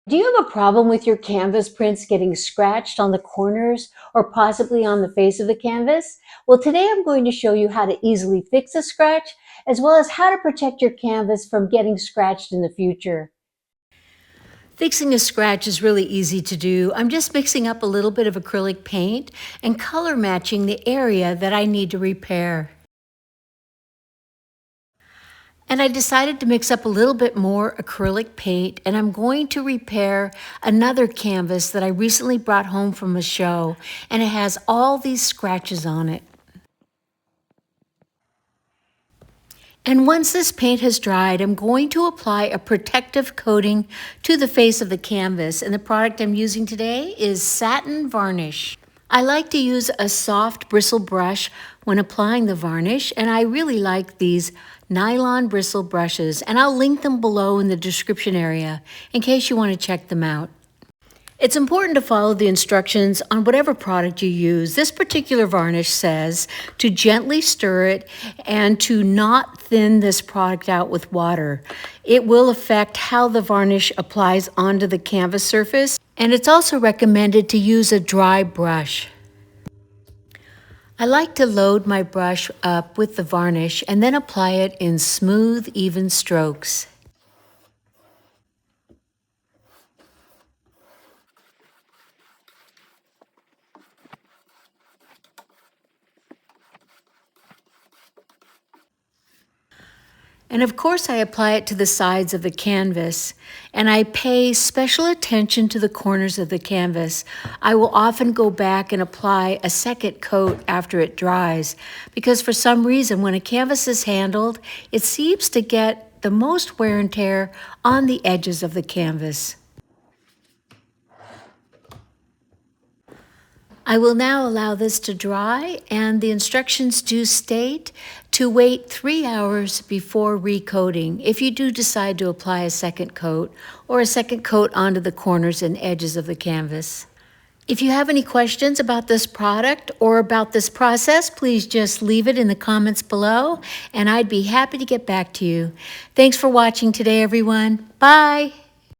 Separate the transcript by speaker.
Speaker 1: Do you have a problem with your canvas prints getting scratched on the corners or possibly on the face of the canvas? Well, today I'm going to show you how to easily fix a scratch, as well as how to protect your canvas from getting scratched in the future. Fixing a scratch is really easy to do. I'm just mixing up a little bit of acrylic paint and color matching the area that I need to repair. And I decided to mix up a little bit more acrylic paint, and I'm going to repair another canvas that I recently brought home from a show, and it has all these scratches on it. And once this paint has dried, I'm going to apply a protective coating to the face of the canvas, and the product I'm using today is satin varnish. I like to use a soft bristle brush when applying the varnish, and I really like these nylon bristle brushes, and I'll link them below in the description area in case you want to check them out. It's important to follow the instructions on whatever product you use. This particular varnish says to gently stir it and to not thin this product out with water. It will affect how the varnish applies onto the canvas surface, and it's also recommended to use a dry brush. I like to load my brush up with the varnish and then apply it in smooth, even strokes. And of course, I apply it to the sides of the canvas, and I pay special attention to the corners of the canvas. I will often go back and apply a second coat after it dries, because for some reason, when a canvas is handled, it seems to get the most wear and tear on the edges of the canvas. I will now allow this to dry, and the instructions do state to wait 3 hours before recoating if you do decide to apply a second coat or a second coat onto the corners and edges of the canvas. If you have any questions about this product or about this process, please just leave it in the comments below, and I'd be happy to get back to you. Thanks for watching today, everyone. Bye.